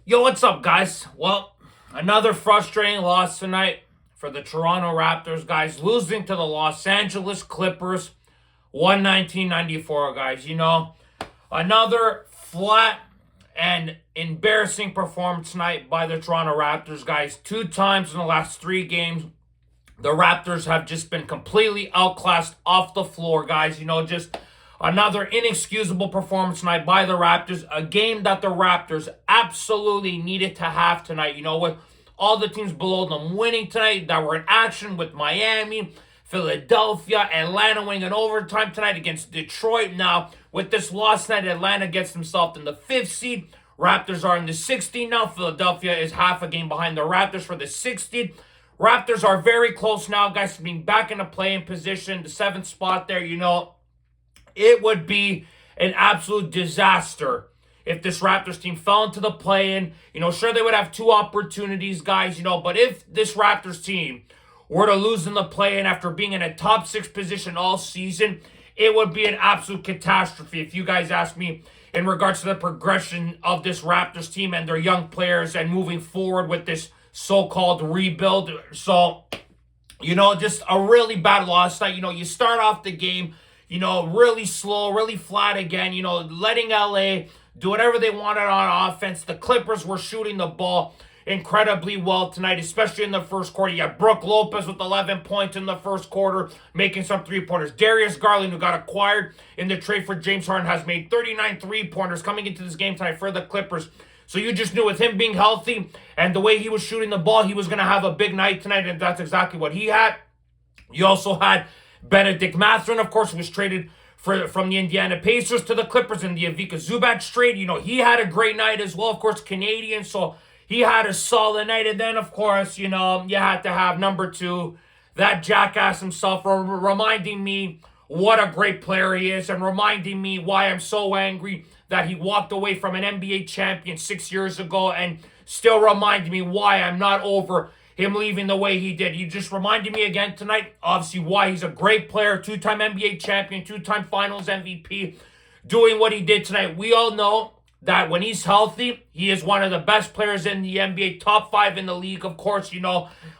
Yo, what's up, guys? Well, another frustrating loss tonight for the Toronto Raptors, guys. Losing to the Los Angeles Clippers, 119-94, guys. Another flat and embarrassing performance tonight by the Toronto Raptors, guys. Two times in the last three games, the Raptors have just been completely outclassed off the floor, guys. Just another inexcusable performance tonight by the Raptors. A game that the Raptors absolutely needed to have tonight. With all the teams below them winning tonight that were in action with Miami, Philadelphia, Atlanta winning in overtime tonight against Detroit. Now, with this loss tonight, Atlanta gets themselves in the 5th seed. Raptors are in the 16th now. Philadelphia is half a game behind the Raptors for the 6th seed. Raptors are very close now, guys, to being back in a play-in position, the 7th spot there. It would be an absolute disaster if this Raptors team fell into the play-in. Sure, they would have two opportunities, guys, but if this Raptors team were to lose in the play-in after being in a top 6 position all season, it would be an absolute catastrophe, if you guys ask me, in regards to the progression of this Raptors team and their young players and moving forward with this so-called rebuild. So, just a really bad loss night. You start off the game, really slow, really flat again, letting LA do whatever they wanted on offense. The Clippers were shooting the ball incredibly well tonight, especially in the first quarter. You had Brook Lopez with 11 points in the first quarter, making some three-pointers. Darius Garland, who got acquired in the trade for James Harden, has made 39 three-pointers coming into this game tonight for the Clippers. So you just knew with him being healthy and the way he was shooting the ball, he was going to have a big night tonight, and that's exactly what he had. You also had Benedict Mathurin, of course, who was traded from the Indiana Pacers to the Clippers in the Ivica Zubac trade. He had a great night as well, of course, Canadian, so he had a solid night. And then, of course, you had to have number 2, that jackass himself, reminding me what a great player he is and reminding me why I'm so angry that he walked away from an NBA champion 6 years ago, and still reminding me why I'm not over him leaving the way he did. He just reminded me again tonight, obviously, why he's a great player, 2-time NBA champion, 2-time finals MVP, doing what he did tonight. We all know that when he's healthy, he is one of the best players in the NBA, top 5 in the league, of course,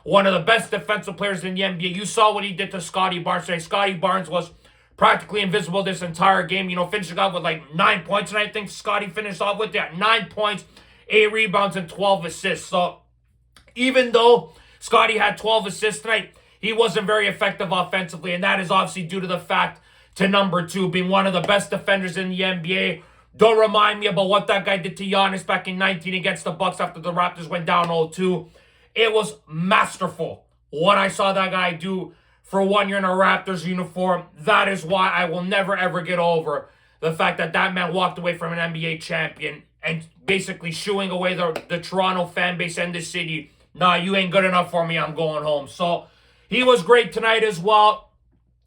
one of the best defensive players in the NBA. You saw what he did to Scottie Barnes today. Scottie Barnes was practically invisible this entire game, finishing off with like 9 points, and I think Scottie finished off with that 9 points, 8 rebounds, and 12 assists. So even though Scottie had 12 assists tonight, he wasn't very effective offensively, and that is obviously due to the fact to number 2 being one of the best defenders in the NBA. Don't remind me about what that guy did to Giannis back in 19 against the Bucks after the Raptors went down 0-2. It was masterful what I saw that guy do for 1 year in a Raptors uniform. That is why I will never, ever get over the fact that that man walked away from an NBA champion and basically shooing away the Toronto fan base and the city. Nah, you ain't good enough for me. I'm going home. So he was great tonight as well.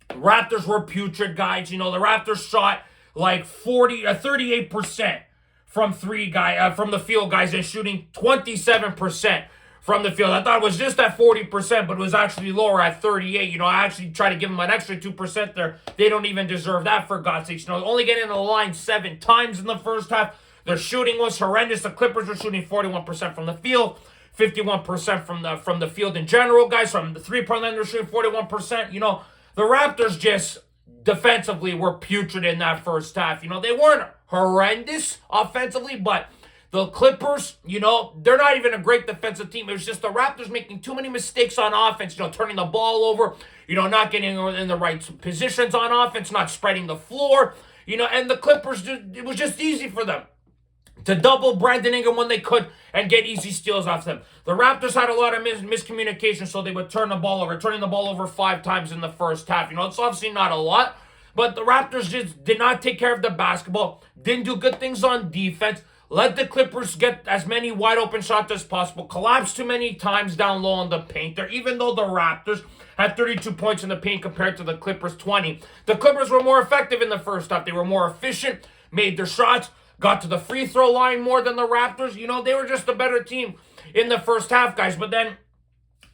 Raptors were putrid, guys. The Raptors shot like 38% from from the field, guys, and shooting 27% from the field. I thought it was just at 40%, but it was actually lower at 38. I actually tried to give them an extra 2% there. They don't even deserve that, for God's sakes. Only getting in the line 7 times in the first half. Their shooting was horrendous. The Clippers were shooting 41% from the field, 51% from the field in general, guys. From the three-point line, they're shooting 41%. The Raptors just defensively were putrid in that first half. They weren't horrendous offensively, but the Clippers, they're not even a great defensive team. It was just the Raptors making too many mistakes on offense, turning the ball over, not getting in the right positions on offense, not spreading the floor, and the Clippers, it was just easy for them to double Brandon Ingram when they could and get easy steals off them. The Raptors had a lot of miscommunication, so they would turn the ball over, turning the ball over 5 times in the first half. It's obviously not a lot, but the Raptors just did not take care of the basketball, didn't do good things on defense, let the Clippers get as many wide open shots as possible, collapsed too many times down low in the paint there, even though the Raptors had 32 points in the paint compared to the Clippers 20. The Clippers were more effective in the first half. They were more efficient, made their shots, got to the free throw line more than the Raptors. They were just a better team in the first half, guys. But then,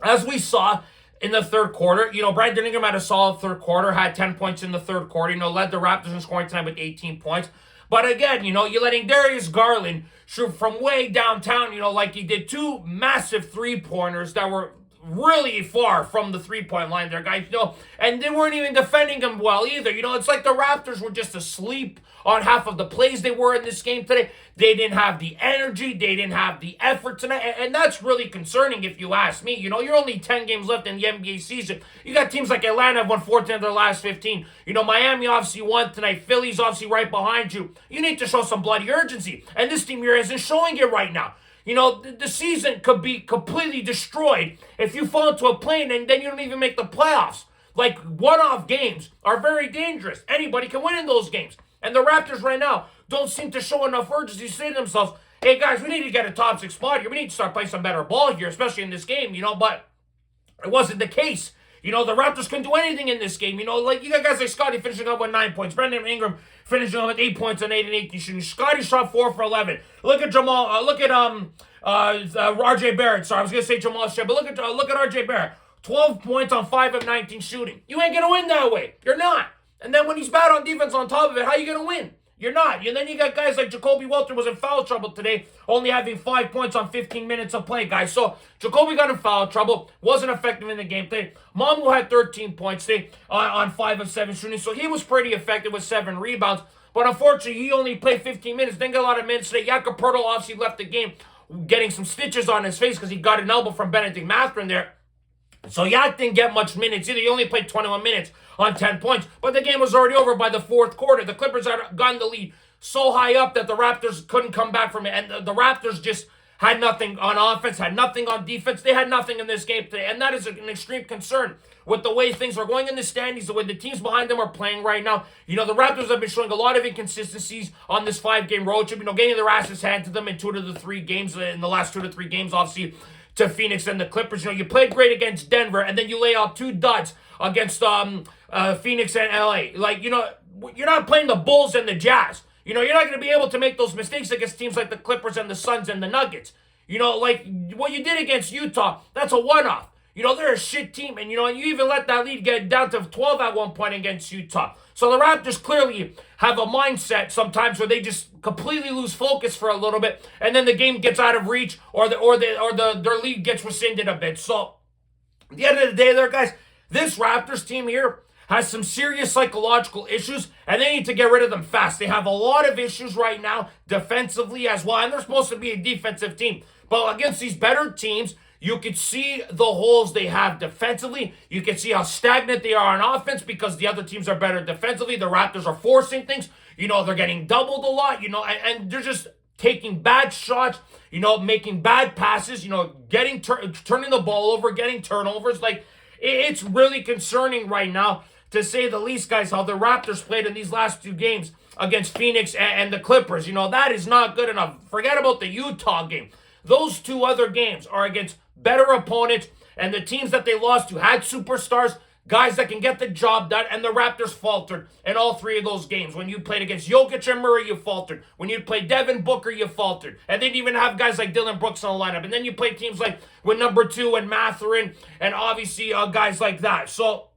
as we saw in the third quarter, Brandon Ingram had a solid third quarter, had 10 points in the third quarter, led the Raptors in scoring tonight with 18 points. But again, you're letting Darius Garland shoot from way downtown, like he did two massive three-pointers that were really far from the three-point line there, guys, and they weren't even defending him well either. It's like the Raptors were just asleep on half of the plays they were in this game today. They didn't have the energy. They didn't have the effort tonight, and that's really concerning if you ask me. You're only 10 games left in the NBA season. You got teams like Atlanta have won 14 of their last 15. Miami obviously won tonight. Philly's obviously right behind you. You need to show some bloody urgency, and this team here isn't showing it right now. The season could be completely destroyed if you fall into a plane and then you don't even make the playoffs. Like, one-off games are very dangerous. Anybody can win in those games. And the Raptors right now don't seem to show enough urgency to say to themselves, hey, guys, we need to get a top 6 spot here. We need to start playing some better ball here, especially in this game, but it wasn't the case. The Raptors couldn't do anything in this game. Like, you got guys like Scotty finishing up with 9 points. Brandon Ingram finishing up with 8 points on 8 and 18 shooting. Scotty shot 4 for 11. Look at Jamal. Look at RJ Barrett. Sorry, I was gonna say Jamal Shea, but look at RJ Barrett. 12 points on 5 of 19 shooting. You ain't gonna win that way. You're not. And then when he's bad on defense on top of it, how you gonna win? You're not. And then you got guys like Jacoby Welter was in foul trouble today, only having 5 points on 15 minutes of play, guys. So Jacoby got in foul trouble, wasn't effective in the game today. Mamu had 13 points today on 5 of 7 shooting, so he was pretty effective with 7 rebounds. But unfortunately, he only played 15 minutes, didn't get a lot of minutes today. Jakob Poeltl obviously left the game getting some stitches on his face because he got an elbow from Benedict Mathurin there. So Yak didn't get much minutes either. He only played 21 minutes on 10 points. But the game was already over by the fourth quarter. The Clippers had gotten the lead so high up that the Raptors couldn't come back from it. And the Raptors just had nothing on offense, had nothing on defense. They had nothing in this game today. And that is an extreme concern with the way things are going in the standings, the way the teams behind them are playing right now. The Raptors have been showing a lot of inconsistencies on this 5-game road trip. Getting their asses handed to them in 2 to the 3 games, in the last 2 to 3 games, obviously, to Phoenix and the Clippers. You played great against Denver, and then you lay out 2 duds against Phoenix and LA. Like, you're not playing the Bulls and the Jazz. You're not going to be able to make those mistakes against teams like the Clippers and the Suns and the Nuggets. Like what you did against Utah, that's a one-off. They're a shit team, and you even let that lead get down to 12 at one point against Utah. So the Raptors clearly have a mindset sometimes where they just completely lose focus for a little bit, and then the game gets out of reach, or their lead gets rescinded a bit. So at the end of the day, there, guys, this Raptors team here has some serious psychological issues, and they need to get rid of them fast. They have a lot of issues right now defensively as well, and they're supposed to be a defensive team. But against these better teams, you could see the holes they have defensively. You can see how stagnant they are on offense because the other teams are better defensively. The Raptors are forcing things. They're getting doubled a lot, and they're just taking bad shots, making bad passes, turning the ball over, getting turnovers. Like, it's really concerning right now, to say the least, guys, how the Raptors played in these last 2 games against Phoenix and the Clippers. That is not good enough. Forget about the Utah game. Those 2 other games are against better opponents, and the teams that they lost to had superstars, guys that can get the job done, and the Raptors faltered in all 3 of those games. When you played against Jokic and Murray, you faltered. When you played Devin Booker, you faltered. And they didn't even have guys like Dylan Brooks on the lineup. And then you play teams like with number 2 and Mathurin, and obviously guys like that. So,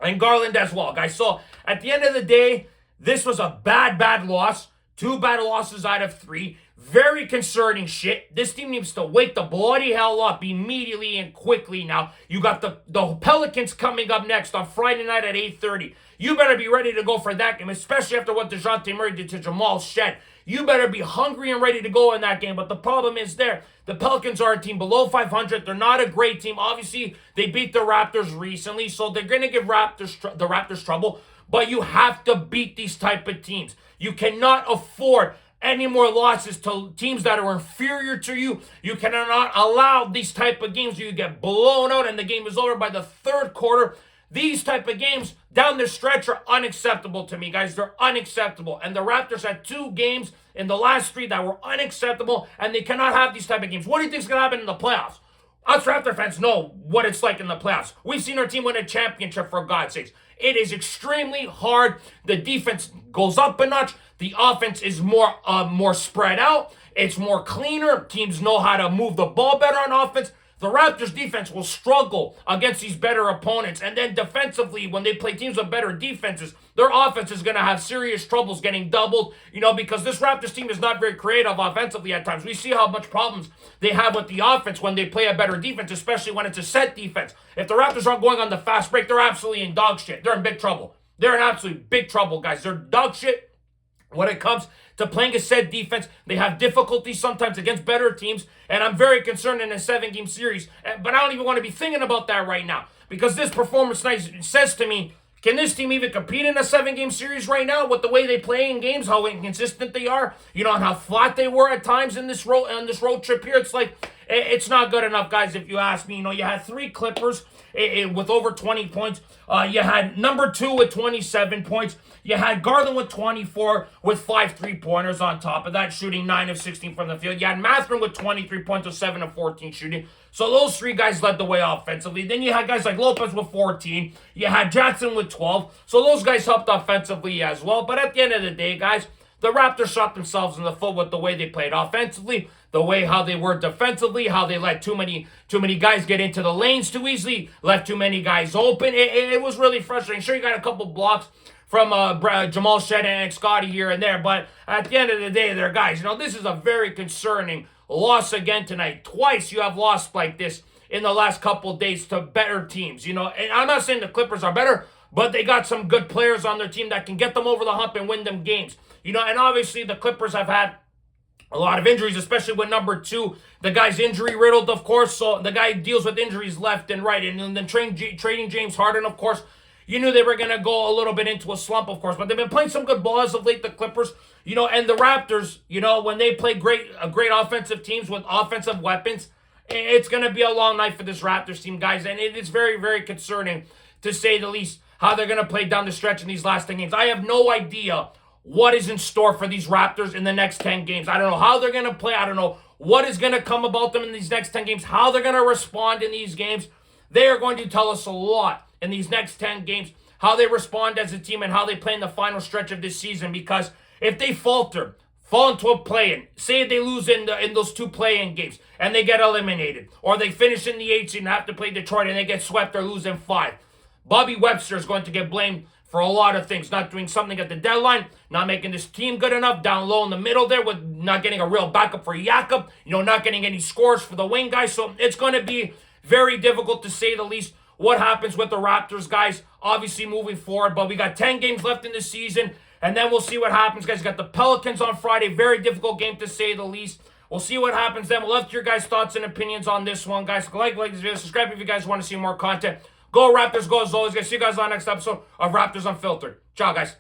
and Garland as well, guys. So, at the end of the day, this was a bad loss. 2 bad losses out of 3. Very concerning shit. This team needs to wake the bloody hell up immediately and quickly now. You got the Pelicans coming up next on Friday night at 8:30. You better be ready to go for that game, especially after what DeJounte Murray did to Jamal Shed. You better be hungry and ready to go in that game. But the problem is the Pelicans are a team below 500. They're not a great team. Obviously, they beat the Raptors recently, so they're going to give the Raptors trouble. But you have to beat these type of teams. You cannot afford any more losses to teams that are inferior to you. You cannot allow these type of games where you get blown out and the game is over by the 3rd quarter. These type of games down the stretch are unacceptable to me, guys. They're unacceptable. And the Raptors had 2 games in the last 3 that were unacceptable, and they cannot have these type of games. What do you think is going to happen in the playoffs? Us Raptor fans know what it's like in the playoffs. We've seen our team win a championship, for God's sakes. It is extremely hard. The defense goes up a notch. The offense is more spread out. It's more cleaner. Teams know how to move the ball better on offense. the Raptors defense will struggle against these better opponents. And then defensively, when they play teams with better defenses, their offense is going to have serious troubles getting doubled, because this Raptors team is not very creative offensively at times. We see how much problems they have with the offense when they play a better defense, especially when it's a set defense. If the Raptors aren't going on the fast break, they're absolutely in dog shit. They're in big trouble. They're in absolute big trouble, guys. They're dog shit when it comes to playing a set defense. They have difficulty sometimes against better teams, and I'm very concerned in a 7-game series. But I don't even want to be thinking about that right now, because this performance tonight says to me, can this team even compete in a 7-game series right now with the way they play in games, how inconsistent they are, and how flat they were at times in this road trip here? It's like, it's not good enough, guys, if you ask me. You had 3 Clippers with over 20 points. You had number 2 with 27 points. You had Garland with 24 with 5 3-pointers on top of that, shooting 9 of 16 from the field. You had Mathurin with 23 points with 7 of 14 shooting. So those 3 guys led the way offensively. Then you had guys like Lopez with 14. You had Jackson with 12. So those guys helped offensively as well. But at the end of the day, guys, the Raptors shot themselves in the foot with the way they played offensively, the way how they were defensively, how they let too many guys get into the lanes too easily, left too many guys open. It was really frustrating. Sure, you got a couple blocks from Jamal Shead and Scotty here and there, but at the end of the day, there, guys, this is a very concerning loss again tonight. Twice you have lost like this in the last couple days to better teams. And I'm not saying the Clippers are better, but they got some good players on their team that can get them over the hump and win them games. And obviously the Clippers have had a lot of injuries, especially with number 2. The guy's injury riddled, of course, so the guy deals with injuries left and right. And then trading James Harden, of course, you knew they were going to go a little bit into a slump, of course, but they've been playing some good ball as of late, the Clippers, and the Raptors, when they play great offensive teams with offensive weapons, it's going to be a long night for this Raptors team, guys, and it is very, very concerning, to say the least, how they're going to play down the stretch in these last 10 games. I have no idea what is in store for these Raptors in the next 10 games. I don't know how they're going to play. I don't know what is going to come about them in these next 10 games, how they're going to respond in these games. They are going to tell us a lot in these next 10 games, how they respond as a team and how they play in the final stretch of this season. Because if they fall into a play-in, say they lose in those 2 play-in games and they get eliminated, or they finish in the 8th seed and have to play Detroit and they get swept or lose in 5, Bobby Webster is going to get blamed for a lot of things, not doing something at the deadline, not making this team good enough, down low in the middle there, with not getting a real backup for Jakob, not getting any scores for the wing guys. So it's going to be very difficult, to say the least, what happens with the Raptors, guys, obviously moving forward. But we got 10 games left in the season, and then we'll see what happens, guys. We got the Pelicans on Friday, very difficult game, to say the least. We'll see what happens then. We'll love to hear your guys' thoughts and opinions on this one, guys. Like this video, subscribe if you guys want to see more content. Go Raptors, go as always, guys. See you guys on the next episode of Raptors Unfiltered. Ciao, guys.